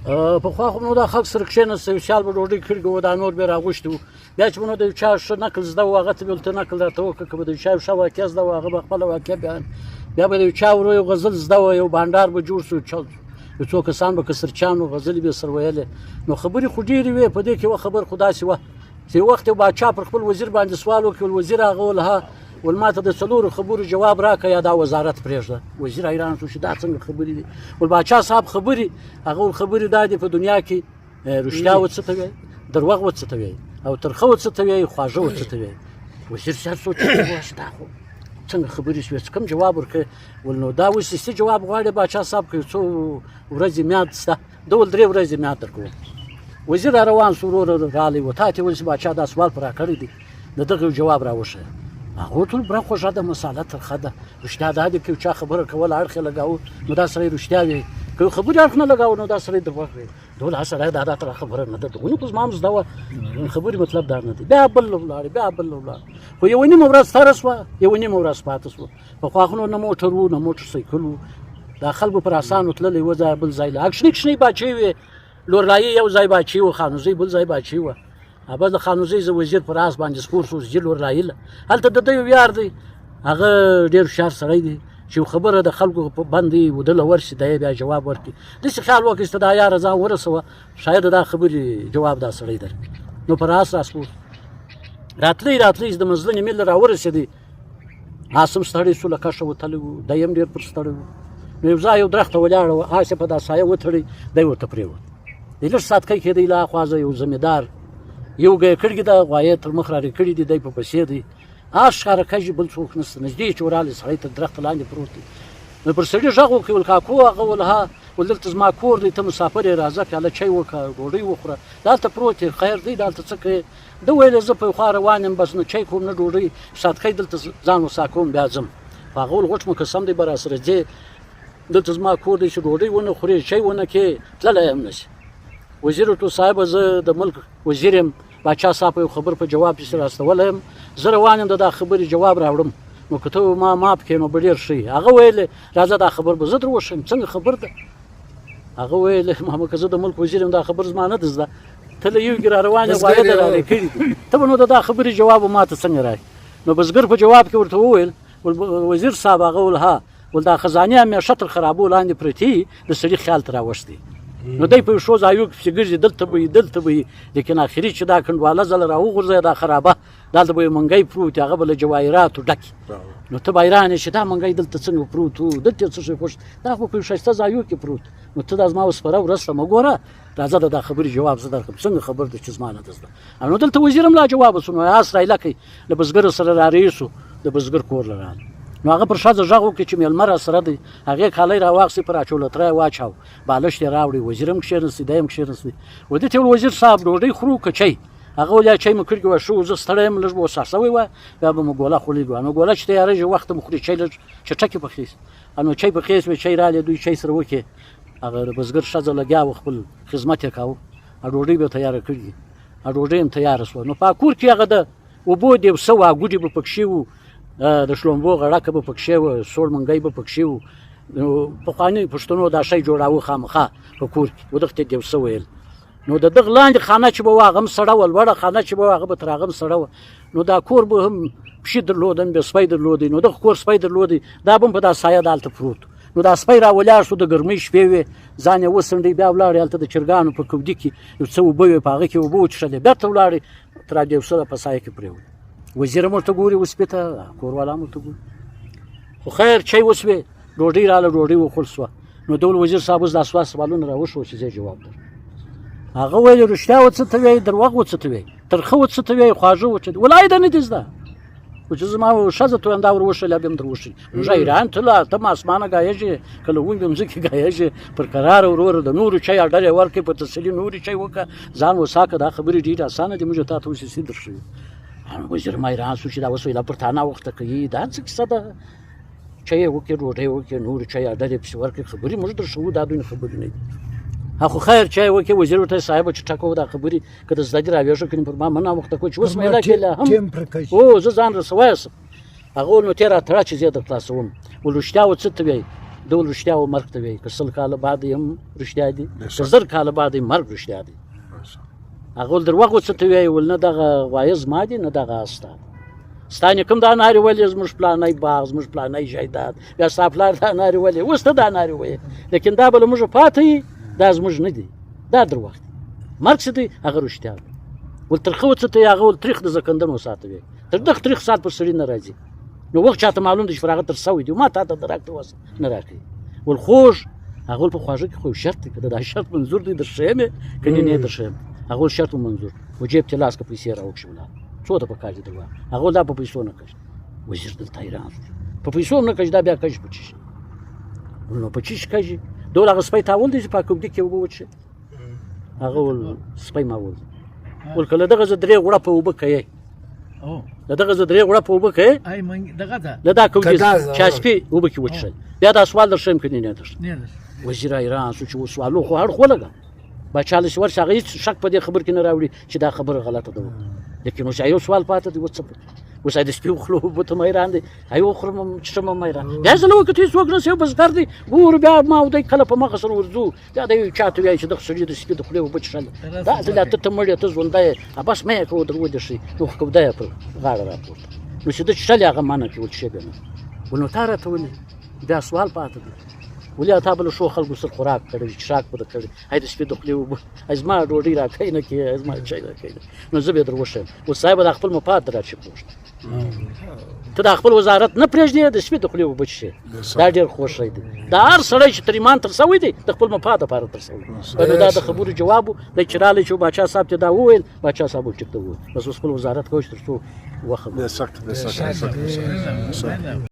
پخوا خو نو دا خلک سره کښېناستل وشال به ډوډۍ کړي وو دا نور به یې راغوښتي وو بیا چې به نو د یو چا ښه نقل زده وو هغه ته به ورته نقل راته وکړه که به د یو چا یو ښه واقعه زده وو هغه به خپله واقعه بیان بیا به د یو چا ورو یو غزل زده وو یو بانډار به جوړ شو یو څو کسان به کسرچان وو غزلې به یې سره ویلې نو خبرې خو ډېرې وې په دې کې یوه خبر خو داسې وه چې یو وخت یو باچا پر خپل وزیر باندې سوال وکړي وزیر هغه ولها ول ما ته د څلورو خبرو جواب راکړه یا دا وزارت پرېږده وزیر حیران شو چې دا څنګه خبرې دي ول باچا صاحب خبرې هغه ول خبرې دا دي په دنیا کې رښتیا و څه ته وایي دروغ و څه ته وایي او ترخه و څه ته وایي خواږه و څه ته وایي وزیر صاحب سوچ وکړ دا خو څنګه خبرې شوې څه کوم جواب ورکړې ول نو دا اوس څه جواب غواړې باچا صاحب که څو ورځې میاد شته ده ول 3 ورځې میاد درکوم وزیر را روان شو ورور راغلی و تا ته ویل چې باچا دا سوال پر راکړی دی د دغه جواب راوښیه هغه ورته ویل بره خوږه ده مساله ترخه ده رښتیا دا دی که یو چا خبره کوله اړخ یې لګاوه نو دا سړی رښتیا وایي که یو خبرې اړخ نه لګاوه نو دا سړی دروغ وایي ده ول سړی دا ترخه خبره نه ده دغونې خو زما هم زده وه خبرې مطلب دا نه دی بیا بل ولاړې بیا بل ولاړ خو یوه نیمه ورځ تېره شوه یوه نیمه ورځ پاته شوه پخوا خو نو نه موټر وو نه موټر سایکل وو دا خلکو پر اسانو تللی یوه ځای بل ځای له کښنې کښنې باچې وې لورلایي یو ځای باچې وه خانوزۍ بل ځای باچې وه بس د خانوزۍ زه وزیر پر آس باندې سپور شو زه لورلایي له هلته د ده یو یار دی هغه ډېر هوښیار سړی دی چې یو خبره د خلکو په باندې ودله ورشي دی بیا جواب ورکړي داسې خیال وکړي چې دا یاره ځان ورسوه شاید دا خبرې جواب دا سړی درکړي نو پر آس راسپور راتلی د مزلنې میل راورسېدی آس هم ستړی شو له کښه وتلی و دی هم ډېر پر ستړی و نو یو ځای یو درخته ولاړه وه آس یې په دا سایه وتړی دی ورته پرېوت دی لږ ساتکی کېدی له اخوازه یو زمیندار یو ګیه کړي ده غوایې تر مخ رارې کړي دي دی په پسې دی آس ښکاره کږي بل څوک نشته نږدې چې ورغلی سړی تر درخته لاندې پروت دی نو پر سړي غږ وکړي ول کاکو هغه ول ها ول دلته زما کور دی ته مسافر یې راځه پیاله چای وکړه ډوډۍ وخوره دلته پروت یې خیر دی دلته څه کوې ده ویل زه په خوا روان یم بس نه چای کوم نه ډوډۍ ساتکی دلته ځان وسا کوم بیا ځم په هغه ول غوټ مو قسم دی به راسره ځې دلته زما کور دی چې ډوډۍ ونه خورې چای ونه کې تللی هم نشي وزیر ورته صاحبه زه د ملک وزیر یم باچا صاحب یو خبر په جواب پسې راستولی یم زه روان یم د دا خبرې جواب راوړم نو که ته ما معاف کړې نو به ډېر ښه هغه ویلې راځه دا خبر به زه در وښیم څنګه خبر ده هغه ویلې ماما که زه د ملک وزیر یم دا خبر زما نه ده زده ته له یو کې را روان یې غوایه در رالې کړي دي ته به نو د دا خبرې جواب ما ته څنګه راکړي نو بزګر په جواب کې ورته وویل وزیر صاحب هغه ول ها ول دا خزانې همیشه تر خرابو لاندې پرتې د سړي خیال ته راوښتې نو دی په یو ښو ځایو کې پسې ګرځي دلته به وي لیکن اخري چې دا کنډواله ځله راوغورځوي دا خرابه دلته به یو منګی پروت وي هغه به له جواهراتو ډک نو ته به حیران یې چې دا منګی دلته څنګه پروت و دلته څه شی خوښ دا خو په یو ښایسته ځایو کې پروت نو ته دا زما وسپره ورسته مه ګوره راځه د دا خبرې جواب زه درکړم څنګه خبر ده چې زما نه ده زده نو دلته وزیر هم لا جواب شو نو آس رایله کوي له بزګر سره رارې شو د بزګر کور له راغی نو هغه پر ښځه غږ وکړي چې میلمه را سره دی هغې کالی راواخیستې پر اچولتری یې واچاو بالښت یې راوړي وزیر هم کښېنستی دی هم کښېنستی و دې ته ویل وزیر صاحب ډوډۍ خورو که چای هغه ویل یا چای مو کړي وه ښه زه ستړی یم لږ به وسه شوی وه بیا به مو ګوله خوړلې وه نو ګوله چې تیارېږي وخته مو خوري چای لږ چټکې پخېست نو چای پخېست وې چای رالې دوی چای سره وکړې هغه د بزګر ښځه لګیا وه خپل خدمت یې کاوه ډوډۍ به تیاره کړي ډوډۍ هم تیاره شوه نو په کور کې هغه د اوبو د یو څه واګوډې به پکښې وو د شلومبو غړکه به پکښې وه سوړ منګی به پکښې وو نو پخواني پښتنو دا شی جوړاوه خامخا په کور کې و دغه ته یې څه ویل نو د دغه لاندې خانه چې به وه هغه هم سړه وه لوړه خانه چې به وه هغه به تر هغه هم سړه وه نو دا کور به هم پښې درلودن بیا سپی درلودی نو دغه کور سپی درلودی دا به هم په دا سایه دالته پروت نو دا سپی را ولاړ شو د ګرمۍ شپې وې ځان یې وڅنډی بیا ولاړې هلته د چرګانو په کودي کې یو څه اوبه وې په هغه کې اوبه وڅښلې بېرته ولاړې تر رادیوسره په سایه کې پرېوت وزیر هم ورته ګوري وسپې ته کوروالا هم ورته ګوري خو خیر چای وسوې ډوډۍ راله ډوډۍ وخوړل سوه نو د وزیر صاحب اوس دا سوالونه راوښوه چې زه جواب در هغه ویل رښتیا و څه ته وایي دروغ و څه ته وایي ترخه و څه ته وایي خواږه و څه ولای ده نه دي زده خو چې زما ښځه ته وایم دا ور وښیله بیا هم در وښي موږ حیران تله ته اسمانه ګایېږې کله ونې به مځکې ګایېږې پر قراره وروره د نورو چای اډر یې ورکړې په تسلي نورې چای وکړه ځان وسا که دا خبرې ډېرې اسانه دي موږ تا ته اوس یې در ښیو وزیر ما حیران شو چې دا اوس ویله پر تا ناوخته کوي دا څه کیسه ده چای یې وکړې ډوډۍ وکړې نورې چای اډر یې پسې ورکړې خبرې موږ در ښوو دا دوی خبرې نه دي خو خیر چای وکړې وزیر ورته صاحبه چې ټکه دا خبرې که د زده دې راویښه کړي پر ما مه ناوخته کوي چې اوس میله کېله هم او زه ځان رسوی شم هغه ویل نو تېره تړه چې زه در خلاصوم ول رښتیا و څه ته وایي ډول رښتیا و مرګ ته وایي که 100 کاله بعد یې هم رښتیا دي بېشکه. که 1000 کاله بعد یې مرګ رښتیا دی هغه ول دروغ څه ته وایي ول نه دغه غوایه زما دي نه دغه اس ستا ستا نیکه دا انارې ولې زموږ پلانی باغ زموږ پلانی جایداد بیا ستا پلار دا انارې ولې اوس ته دا انارې وایې لیکن دا به له موږه پاته وي دا زموږ نه دي دا دروغ دي مرګ څه دی هغه رښتیا دی ول ترخه و څه ته هغه ول تریخ د زکندن وساته وایي تر دغه تریخ ساعت پر سړي نه راځي نو وخت چاته معلوم دی چې پر هغه تر سوی دی ما تا ته درک وس نه راکړي ول خوږ هغه ول په خواږه کې خو شرط دی که دا شرط منظور دی در شیم کني نه در شیم هغه ول شرط منظور و جیب ته لاس که پیسې راوکښې ولا څو ته پکار دي دروا هغه ول دا په پیسو نه کښ وزیر دلته حیران شو په پیسو نه کښ دا بیا کښ پچی نو پچی کښ دوله هغه سپی تاول دی چې په کوم دي کې وبو وچه هغه ول سپی ما ول کله دغه زه درې غوړه په وبه کوي دغه زه درې غوړه په وبه کوي ای من دغه ده له دا کوم دي چاسپي وبه کې وچه بیا دا سوال در شم کني نه در وزیر ایران سو چې سوالو خو هر خو لګا بچاله شور شغه هیڅ شک په دې خبر کې نه راوړي چې دا خبره غلطه ده لیکن اوس یو سوال پاتې دی وڅ اوس د سپیو خلو په ته مېران دي ایو خرم چې ما مېران بیا زه نو کته څوک نه سیو بس کار دي ګور بیا ما ودی کله په مخ سره ورځو دا د چاته وی چې د خسرې د سپیو خلو په چشل دا د ته مړی ته ژوندای بس مې کو درو دي شي نو خو دا په غاړه راپورته نو چې د چشل هغه مانه کې ول شي کنه ونو تاره ته ولې بیا سوال پاتې دی ولیا تا بل شو خلکو سره خوراک کړی شراک په کړی هاي د سپې د خپل ازما ډوډۍ را کین کې ازما چای را کین نو زه به دروښم او صاحب د خپل مفاد را شي پوښت ته د خپل وزارت نه پرېږدې د سپې د خپل وبچې دا ډېر خوښ دی دا هر سړی چې تریمان تر سوی دی د خپل مفاد لپاره تر سوی نو دا د خبرو جواب د چراله چې بچا صاحب ته دا وویل بچا صاحب ټیک ته وویل بس خپل وزارت کوښ تر څو وخت بې شک